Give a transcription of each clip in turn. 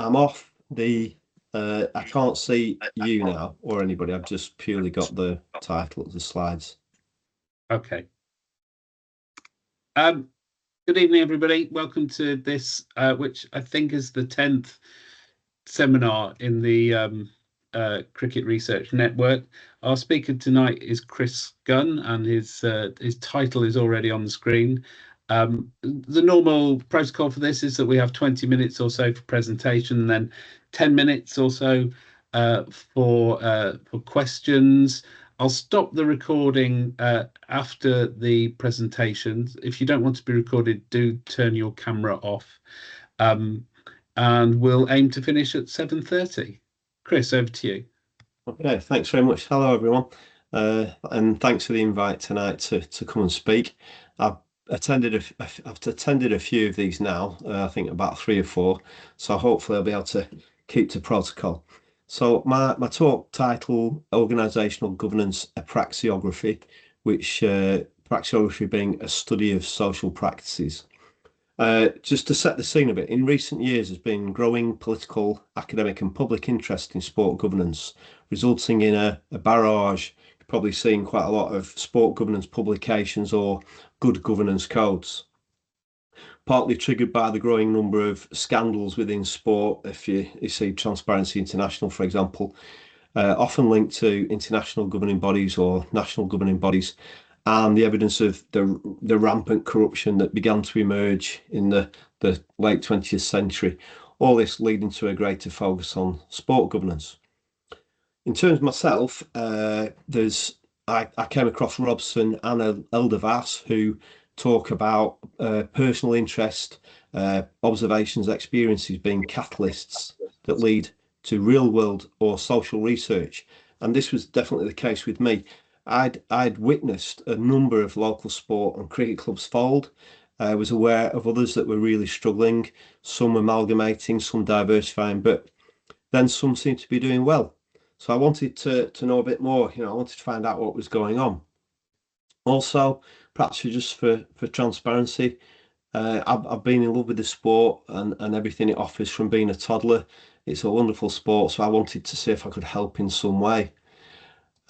I'm off the, I can't see you now or anybody. I've just purely got the title of the slides. Okay. Good evening, everybody. Welcome to this, which I think is the 10th seminar in the Cricket Research Network. Our speaker tonight is Chris Gunn, and his title is already on the screen. The normal protocol for this is that we have 20 minutes or so for presentation, and then 10 minutes or so for questions. I'll stop the recording after the presentations. If you don't want to be recorded, do turn your camera off. And we'll aim to finish at 7:30. Chris, over to you. Okay, thanks very much. Hello, everyone. And thanks for the invite tonight to come and speak. I've attended a few of these now, I think about 3 or 4. So hopefully I'll be able to keep to protocol. So my talk title, Organisational Governance, a Praxiography, which praxiography being a study of social practices. Just to set the scene a bit, in recent years there's been growing political, academic and public interest in sport governance, resulting in a barrage. You've probably seen quite a lot of sport governance publications or good governance codes, partly triggered by the growing number of scandals within sport. If you see Transparency International, for example, often linked to international governing bodies or national governing bodies, and the evidence of the rampant corruption that began to emerge in the late 20th century, all this leading to a greater focus on sport governance. In terms of myself, I came across Robson and Eldervass, who talk about personal interest, observations, experiences being catalysts that lead to real world or social research. And this was definitely the case with me. I'd witnessed a number of local sport and cricket clubs fold. I was aware of others that were really struggling, some amalgamating, some diversifying, but then some seemed to be doing well. So I wanted to know a bit more. I wanted to find out what was going on. Also, perhaps just for transparency, I've been in love with the sport and everything it offers from being a toddler. It's a wonderful sport, so I wanted to see if I could help in some way.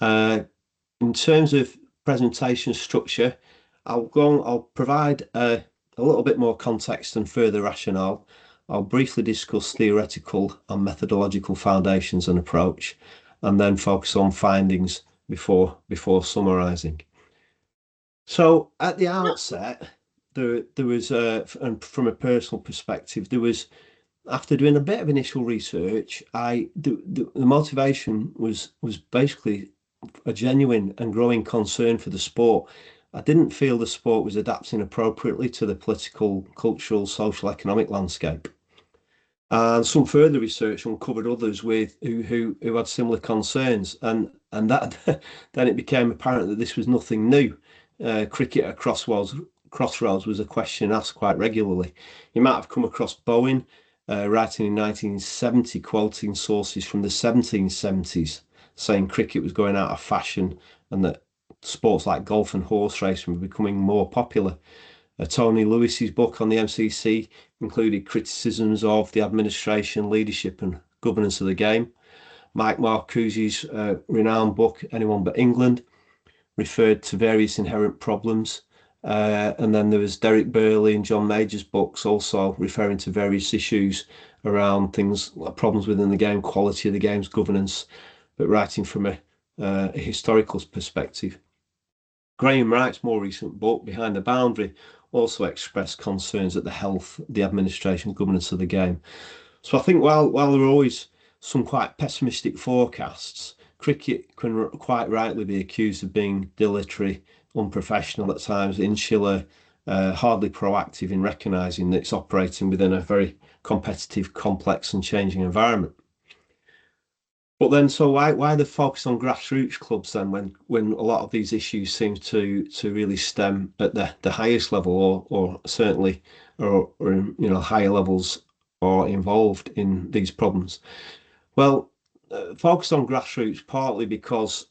In terms of presentation structure, I'll provide a little bit more context and further rationale. I'll briefly discuss theoretical and methodological foundations and approach, and then focus on findings before summarising. So at the outset, there was, and from a personal perspective, there was, after doing a bit of initial research, the motivation was basically a genuine and growing concern for the sport. I didn't feel the sport was adapting appropriately to the political, cultural, social, economic landscape. And some further research uncovered others who had similar concerns, and that then it became apparent that this was nothing new. Cricket at crossroads was a question asked quite regularly. You might have come across Bowen writing in 1970, quoting sources from the 1770s, saying cricket was going out of fashion and that sports like golf and horse racing were becoming more popular. Tony Lewis's book on the MCC included criticisms of the administration, leadership and governance of the game. Mike Marcuse's renowned book, Anyone But England, referred to various inherent problems. And then there was Derek Burley and John Major's books also referring to various issues around things like problems within the game, quality of the game's governance, but writing from a historical perspective. Graham Wright's more recent book, Behind the Boundary, also expressed concerns at the health, the administration, governance of the game. So I think while there are always some quite pessimistic forecasts, cricket can quite rightly be accused of being dilatory, unprofessional at times, insular, hardly proactive in recognising that it's operating within a very competitive, complex and changing environment. But then, so why the focus on grassroots clubs then, when a lot of these issues seem to really stem at the highest level, or certainly or higher levels are involved in these problems? Well, focus on grassroots partly because,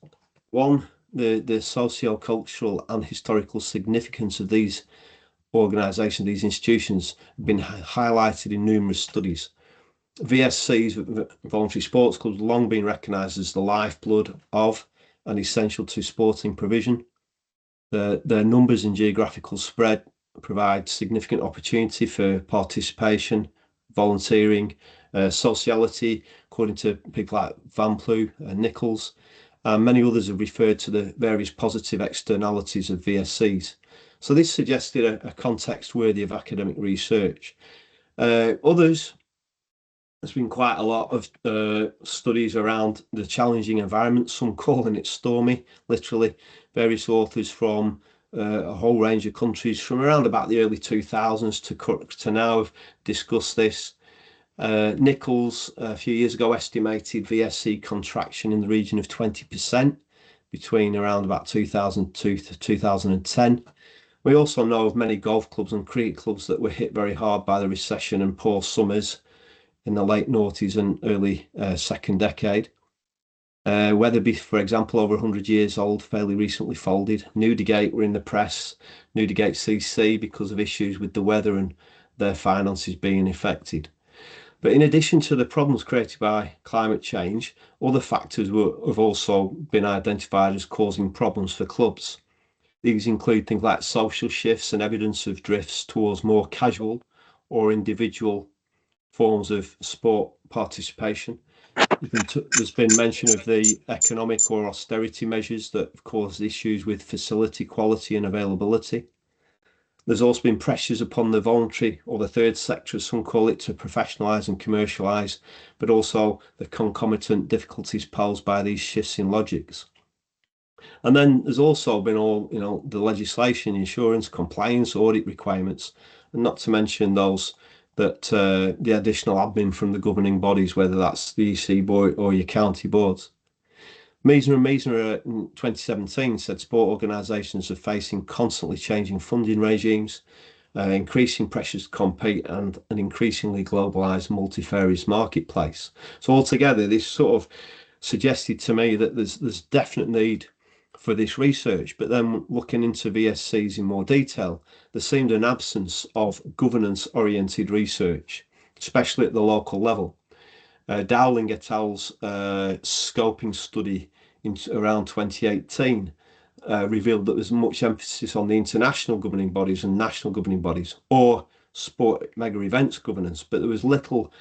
one, the socio-cultural and historical significance of these organisations, these institutions, have been highlighted in numerous studies. VSCs, voluntary sports clubs, long been recognised as the lifeblood of and essential to sporting provision. Their numbers and geographical spread provide significant opportunity for participation, volunteering, sociality, according to people like Van Plu and Nichols. And many others have referred to the various positive externalities of VSCs. So this suggested a context worthy of academic research. Others, there's been quite a lot of studies around the challenging environment, some calling it stormy, literally. Various authors from a whole range of countries from around about the early 2000s to now have discussed this. Nichols a few years ago estimated VSC contraction in the region of 20% between around about 2002 to 2010. We also know of many golf clubs and cricket clubs that were hit very hard by the recession and poor summers in the late noughties and early second decade. Wetherby, for example, over 100 years old, fairly recently folded. Newdigate were in the press, Newdigate CC, because of issues with the weather and their finances being affected. But in addition to the problems created by climate change, other factors have also been identified as causing problems for clubs. These include things like social shifts and evidence of drifts towards more casual or individual forms of sport participation. There's been mention of the economic or austerity measures that have caused issues with facility quality and availability. There's also been pressures upon the voluntary or the third sector, as some call it, to professionalise and commercialise, but also the concomitant difficulties posed by these shifts in logics. And then there's also been all, the legislation, insurance, compliance, audit requirements, and not to mention those that the additional admin from the governing bodies, whether that's the EC board or your county boards. Meisner and Meisner in 2017 said sport organisations are facing constantly changing funding regimes, increasing pressures to compete, and an increasingly globalised multifarious marketplace. So altogether, this sort of suggested to me that there's definite need for this research. But then looking into VSCs in more detail, there seemed an absence of governance-oriented research, especially at the local level. Dowling et al.'s scoping study in around 2018 revealed that there's much emphasis on the international governing bodies and national governing bodies, or sport mega events governance, but there was little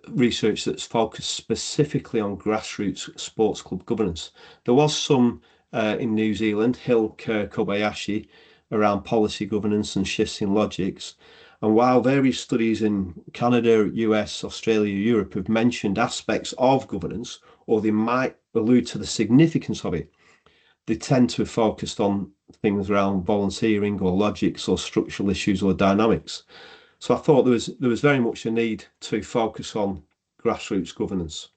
research that's focused specifically on grassroots sports club governance. There was some in New Zealand, Hill, Kerr, Kobayashi, around policy governance and shifts in logics. And while various studies in Canada, US, Australia, Europe have mentioned aspects of governance, or they might allude to the significance of it, they tend to have focused on things around volunteering or logics or structural issues or dynamics. So I thought there was very much a need to focus on grassroots governance,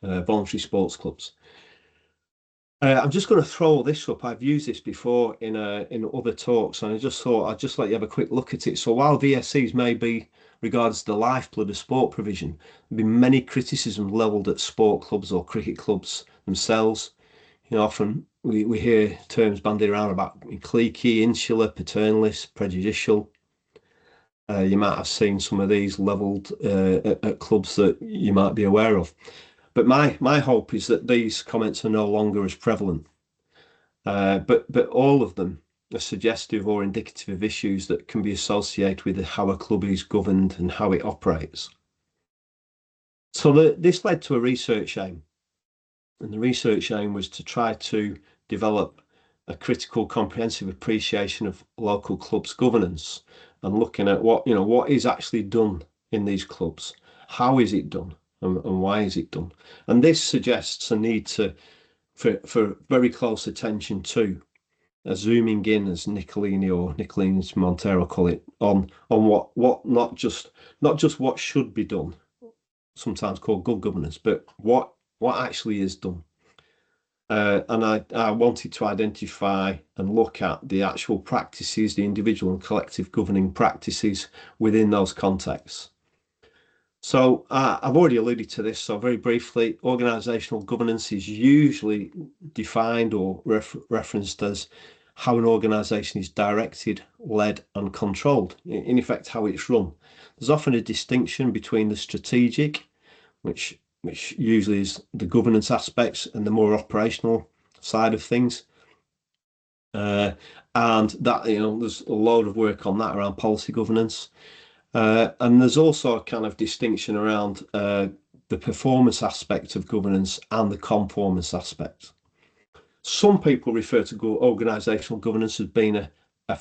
voluntary sports clubs. I'm just going to throw this up. I've used this before in other talks, and I just thought I'd just let you have a quick look at it. So while VSCs may be regarded as the lifeblood of sport provision, there have been many criticisms levelled at sport clubs or cricket clubs themselves. Often we hear terms bandied around about cliquey, insular, paternalist, prejudicial. You might have seen some of these levelled at clubs that you might be aware of. But my hope is that these comments are no longer as prevalent. But all of them are suggestive or indicative of issues that can be associated with how a club is governed and how it operates. So this led to a research aim. And the research aim was to try to develop a critical, comprehensive appreciation of local clubs' governance and looking at what is actually done in these clubs, how is it done, and why is it done. And this suggests a need for very close attention to zooming in, as Nicolini Montero call it, on what not just what should be done, sometimes called good governance, but what actually is done. And I wanted to identify and look at the actual practices, the individual and collective governing practices within those contexts. So I've already alluded to this, so very briefly, organisational governance is usually defined or referenced as how an organisation is directed, led and controlled, in effect how it's run. There's often a distinction between the strategic, which usually is the governance aspects, and the more operational side of things. And that, there's a load of work on that around policy governance. And there's also a kind of distinction around the performance aspect of governance and the conformance aspect. Some people refer to organisational governance as being a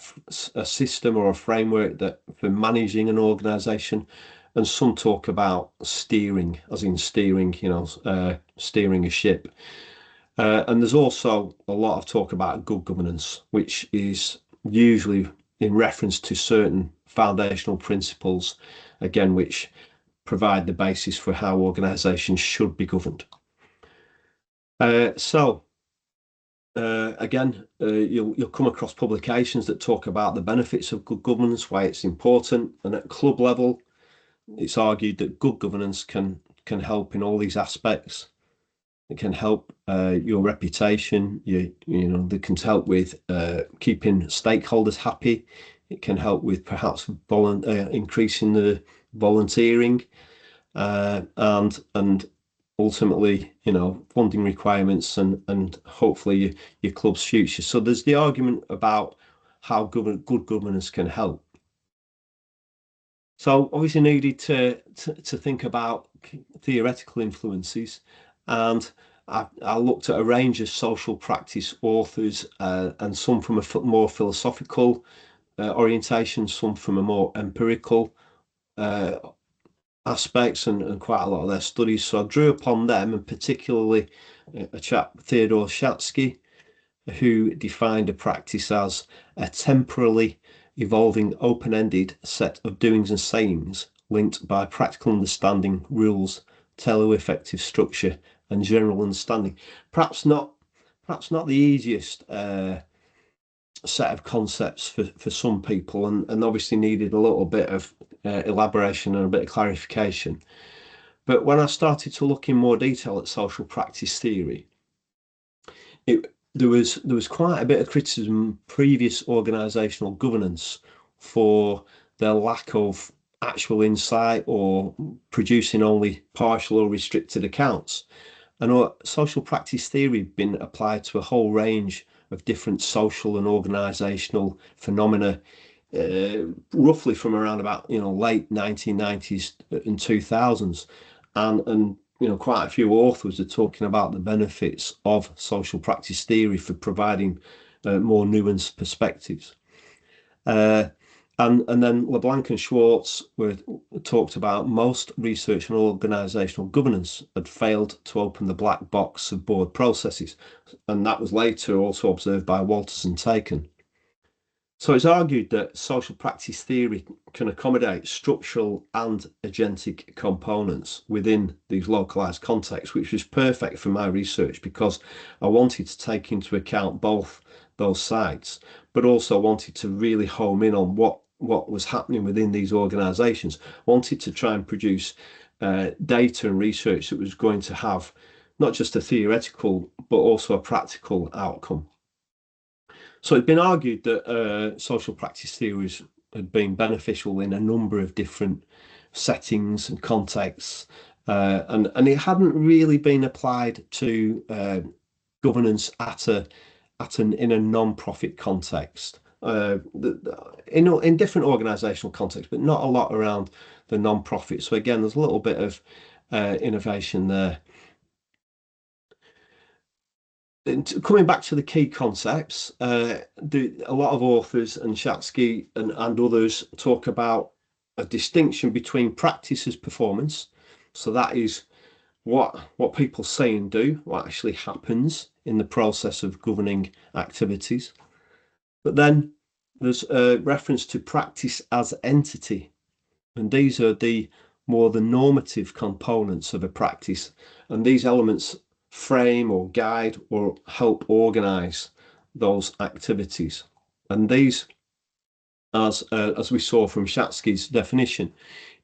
system or a framework that for managing an organisation, and some talk about steering, as in steering, steering a ship. And there's also a lot of talk about good governance, which is usually in reference to certain foundational principles, again, which provide the basis for how organisations should be governed. Again, you'll come across publications that talk about the benefits of good governance, why it's important, and at club level, it's argued that good governance can help in all these aspects. It can help your reputation. They can help with keeping stakeholders happy. It can help with perhaps increasing the volunteering and ultimately, funding requirements and hopefully your club's future. So there's the argument about how good governance can help. So obviously needed to think about theoretical influences, and I looked at a range of social practice authors, and some from a more philosophical orientation, some from a more empirical aspects, and quite a lot of their studies. So I drew upon them, and particularly a chap, Theodore Shatsky, who defined a practice as a temporally evolving open-ended set of doings and sayings linked by practical understanding, rules, tele-effective structure and general understanding. Perhaps not the easiest set of concepts for some people, and obviously needed a little bit of elaboration and a bit of clarification. But when I started to look in more detail at social practice theory, there was quite a bit of criticism of previous organisational governance for their lack of actual insight or producing only partial or restricted accounts. And social practice theory had been applied to a whole range of different social and organisational phenomena, roughly from around about late 1990s and 2000s, and quite a few authors are talking about the benefits of social practice theory for providing more nuanced perspectives. And then LeBlanc and Schwartz talked about most research and organisational governance had failed to open the black box of board processes, and that was later also observed by Walters and Taken. So it's argued that social practice theory can accommodate structural and agentic components within these localised contexts, which was perfect for my research because I wanted to take into account both those sides, but also wanted to really home in on what was happening within these organisations. Wanted to try and produce data and research that was going to have not just a theoretical, but also a practical outcome. So it'd been argued that social practice theories had been beneficial in a number of different settings and contexts, and it hadn't really been applied to governance in a non-profit context. In different organisational contexts, but not a lot around the non-profit. So again, there's a little bit of innovation there. Coming back to the key concepts, a lot of authors and Shatsky and others talk about a distinction between practice as performance. So that is what people say and do, what actually happens in the process of governing activities. But then there's a reference to practice as entity, and these are the normative components of a practice, and these elements frame or guide or help organize those activities. And these, as we saw from Shatsky's definition,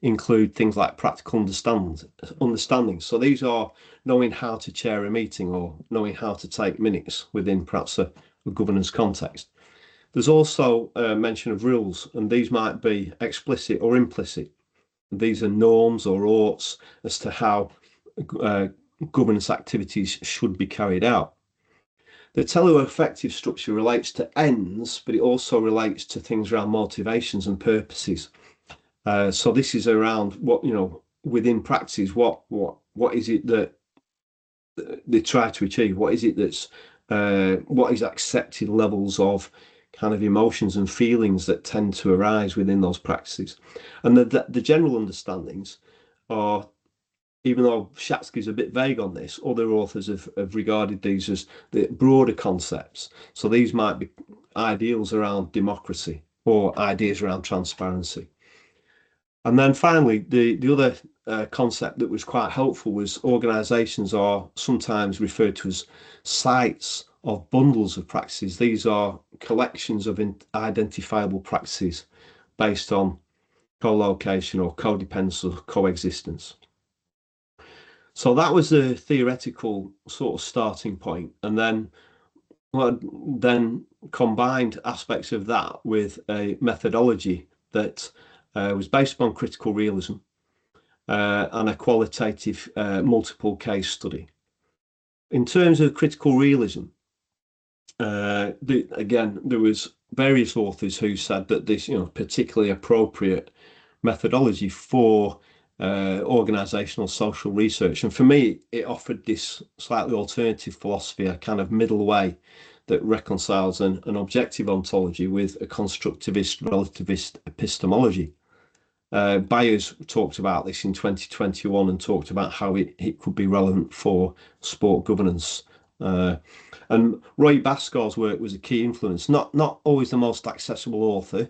include things like practical understanding. So these are knowing how to chair a meeting or knowing how to take minutes within perhaps a governance context. There's also mention of rules, and these might be explicit or implicit. These are norms or oughts as to how governance activities should be carried out. The teleoaffective structure relates to ends, but it also relates to things around motivations and purposes. So this is around what, within practice, what is it that they try to achieve? What is it that's what is accepted levels of kind of emotions and feelings that tend to arise within those practices? And the general understandings are, even though Shatsky's a bit vague on this, other authors have regarded these as the broader concepts. So these might be ideals around democracy or ideas around transparency. And then finally, the other concept that was quite helpful was organisations are sometimes referred to as sites of bundles of practices. These are collections of identifiable practices based on co-location or codependence or coexistence. So that was the theoretical sort of starting point, and then combined aspects of that with a methodology that was based upon critical realism and a qualitative multiple case study. In terms of critical realism, again, there was various authors who said that this, particularly appropriate methodology for organizational social research. And for me, it offered this slightly alternative philosophy, a kind of middle way that reconciles an objective ontology with a constructivist relativist epistemology. Byers talked about this in 2021 and talked about how it could be relevant for sport governance. And Roy Basco's work was a key influence, not always the most accessible author,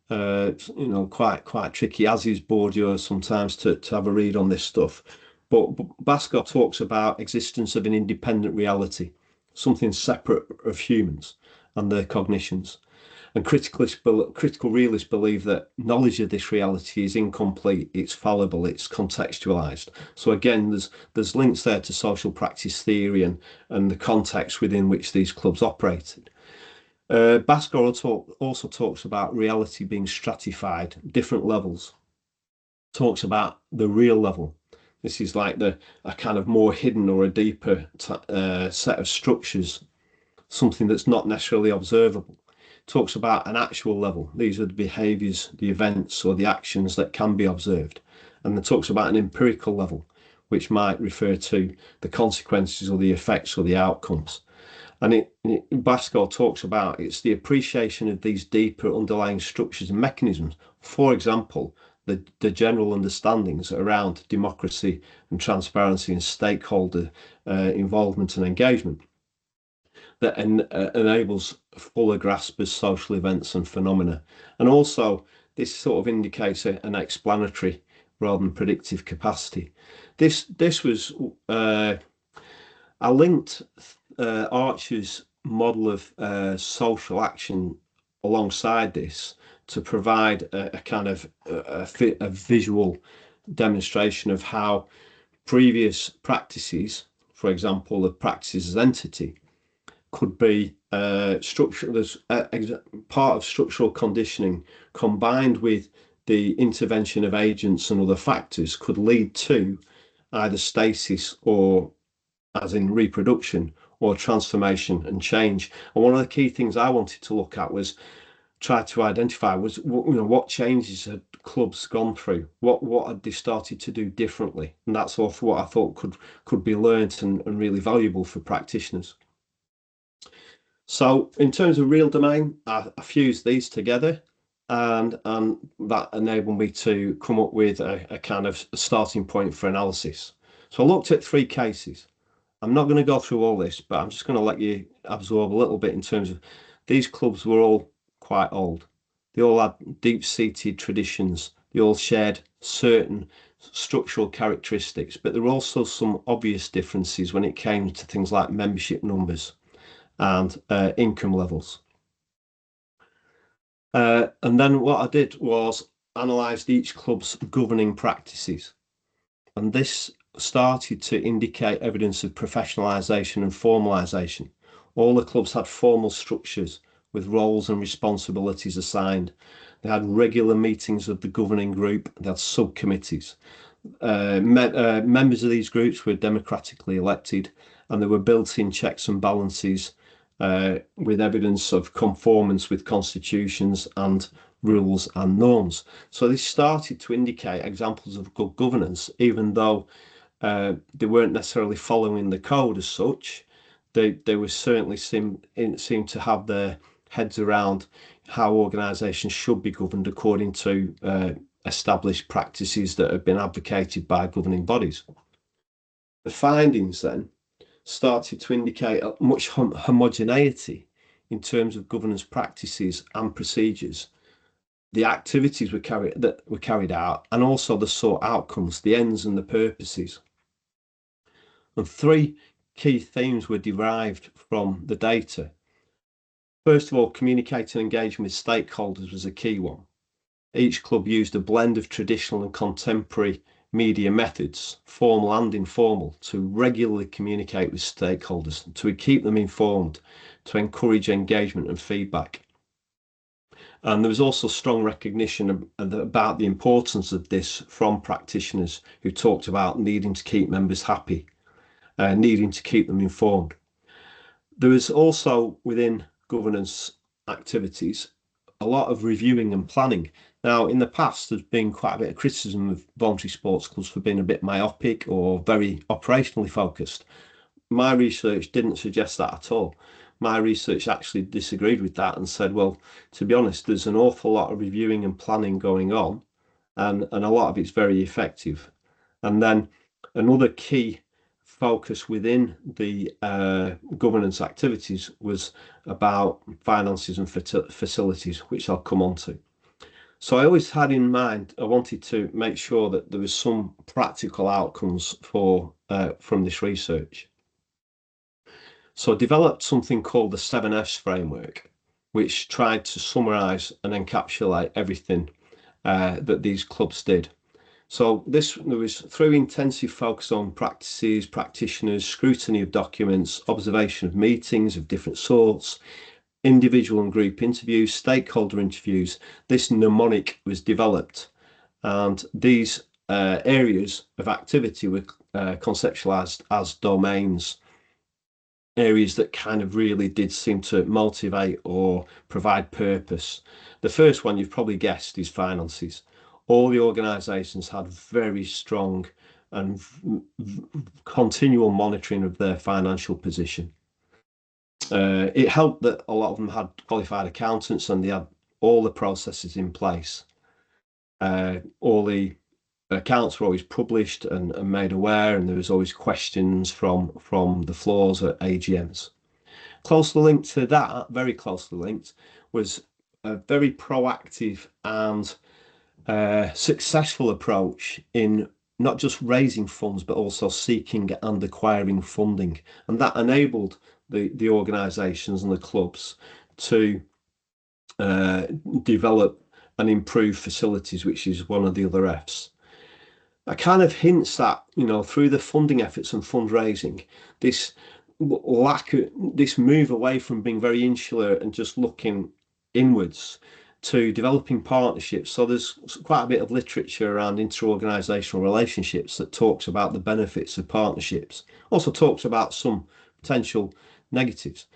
quite tricky, as is Bourdieu sometimes, to have a read on this stuff. But Basco talks about existence of an independent reality, something separate of humans and their cognitions. And critical realists believe that knowledge of this reality is incomplete, it's fallible, it's contextualized. So again, there's links there to social practice theory and the context within which these clubs operated. Basco also talks about reality being stratified, different levels. Talks about the real level. This is like a kind of more hidden or a deeper set of structures, something that's not necessarily observable. Talks about an actual level. These are the behaviours, the events or the actions that can be observed. And then talks about an empirical level, which might refer to the consequences or the effects or the outcomes. And Basco talks about it's the appreciation of these deeper underlying structures and mechanisms. For example, the general understandings around democracy and transparency and stakeholder involvement and engagement that enables fuller grasp of social events and phenomena. And also, this sort of indicates an explanatory rather than predictive capacity. This was I linked Archer's model of social action alongside this to provide a kind of a visual demonstration of how previous practices, for example, the practices as entity, could be structural as part of structural conditioning combined with the intervention of agents and other factors could lead to either stasis or, as in reproduction, or transformation and change. And one of the key things I wanted to look at was try to identify was what changes had clubs gone through, what had they started to do differently, and that's also what I thought could be learnt and really valuable for practitioners. So in terms of real domain, I fused these together, and that enabled me to come up with a kind of starting point for analysis. So I looked at 3 cases. I'm not going to go through all this, but I'm just going to let you absorb a little bit in terms of these clubs were all quite old. They all had deep-seated traditions. They all shared certain structural characteristics, but there were also some obvious differences when it came to things like membership numbers and income levels. And then what I did was analysed each club's governing practices. And this started to indicate evidence of professionalisation and formalisation. All the clubs had formal structures, with roles and responsibilities assigned. They had regular meetings of the governing group. They had subcommittees. Members of these groups were democratically elected, and there were built-in checks and balances with evidence of conformance with constitutions and rules and norms. So this started to indicate examples of good governance, even though they weren't necessarily following the code as such. They were certainly seemed to have their heads around how organisations should be governed according to established practices that have been advocated by governing bodies. The findings then started to indicate much homogeneity in terms of governance practices and procedures, the activities that were carried out, and also the sought outcomes, the ends and the purposes. And three key themes were derived from the data. First of all, communicating and engaging with stakeholders was a key one. Each club used a blend of traditional and contemporary media methods, formal and informal, to regularly communicate with stakeholders, to keep them informed, to encourage engagement and feedback. And there was also strong recognition about the importance of this from practitioners who talked about needing to keep members happy, needing to keep them informed. There was also within governance activities a lot of reviewing and planning. Now, in the past, there's been quite a bit of criticism of voluntary sports clubs for being a bit myopic or very operationally focused. My research didn't suggest that at all. My research actually disagreed with that and said, well, to be honest, there's an awful lot of reviewing and planning going on, and a lot of it's very effective. And then another key focus within the governance activities was about finances and facilities, which I'll come on to. So I always had in mind, I wanted to make sure that there was some practical outcomes from this research. So I developed something called the 7Fs framework, which tried to summarise and encapsulate everything that these clubs did. So there was through intensive focus on practices, practitioners, scrutiny of documents, observation of meetings of different sorts, individual and group interviews, stakeholder interviews, this mnemonic was developed. And these areas of activity were conceptualized as domains, areas that kind of really did seem to motivate or provide purpose. The first one you've probably guessed is finances. All the organisations had very strong and continual monitoring of their financial position. It helped that a lot of them had qualified accountants and they had all the processes in place. All the accounts were always published and made aware, and there was always questions from the floors at AGMs. Closely linked to that, very closely linked, was a very proactive and successful approach in not just raising funds but also seeking and acquiring funding, and that enabled the organisations and the clubs to develop and improve facilities, which is one of the other Fs. That kind of hints that, through the funding efforts and fundraising, this move away from being very insular and just looking inwards to developing partnerships. So there's quite a bit of literature around inter-organisational relationships that talks about the benefits of partnerships, also talks about some potential negatives.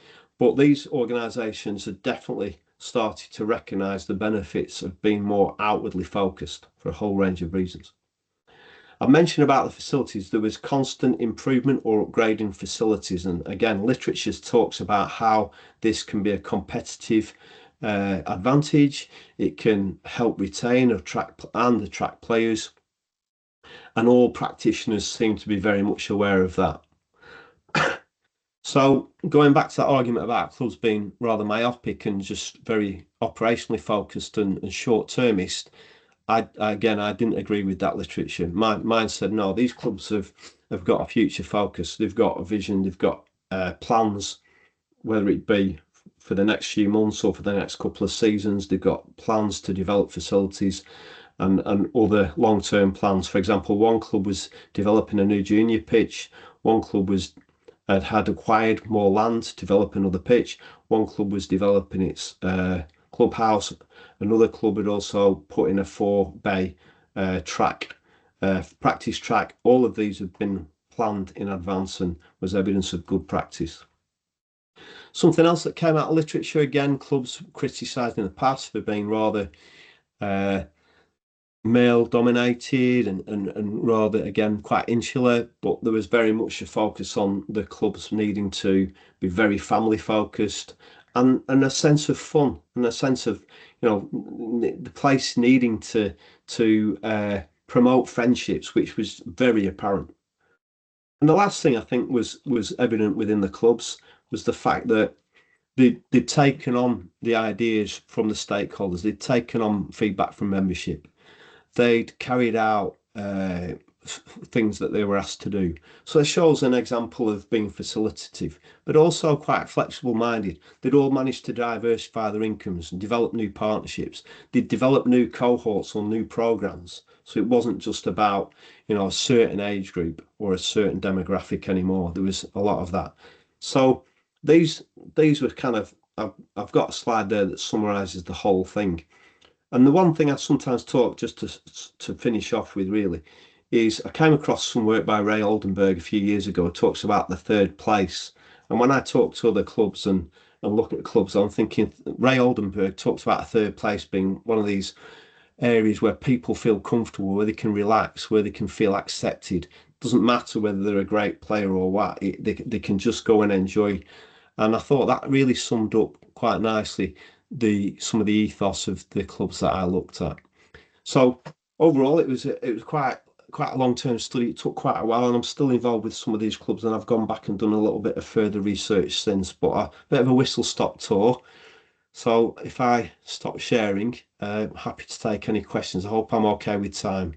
But these organisations have definitely started to recognise the benefits of being more outwardly focused for a whole range of reasons. I mentioned about the facilities. There was constant improvement or upgrading facilities, and again, literature talks about how this can be a competitive advantage. It can help retain, attract players, and all practitioners seem to be very much aware of that. So going back to that argument about clubs being rather myopic and just very operationally focused and short-termist, I didn't agree with that literature. Mine said, no, these clubs have got a future focus. They've got a vision. They've got plans, whether it be for the next few months or for the next couple of seasons. They've got plans to develop facilities and other long-term plans. For example, one club was developing a new junior pitch. One club was had acquired more land to develop another pitch. One club was developing its clubhouse. Another club had also put in a 4-bay track, practice track. All of these have been planned in advance and was evidence of good practice. Something else that came out of literature, again, clubs criticised in the past for being rather male dominated and rather, again, quite insular, but there was very much a focus on the clubs needing to be very family focused and a sense of fun and a sense of, the place needing to promote friendships, which was very apparent. And the last thing I think was evident within the clubs was the fact that they'd taken on the ideas from the stakeholders, they'd taken on feedback from membership, they'd carried out things that they were asked to do. So it shows an example of being facilitative, but also quite flexible minded. They'd all managed to diversify their incomes and develop new partnerships. They'd develop new cohorts or new programs. So it wasn't just about, a certain age group or a certain demographic anymore. There was a lot of that. So these were kind of, I've got a slide there that summarizes the whole thing. And the one thing I sometimes talk, just to finish off with really, is I came across some work by Ray Oldenburg a few years ago. It talks about the third place. And when I talk to other clubs and look at clubs, I'm thinking Ray Oldenburg talks about a third place being one of these areas where people feel comfortable, where they can relax, where they can feel accepted. Doesn't matter whether they're a great player or what, they can just go and enjoy. And I thought that really summed up quite nicely some of the ethos of the clubs that I looked at. So overall, it was quite a long-term study. It took quite a while, and I'm still involved with some of these clubs, and I've gone back and done a little bit of further research since, but a bit of a whistle-stop tour. So if I stop sharing, I'm happy to take any questions. I hope I'm okay with time.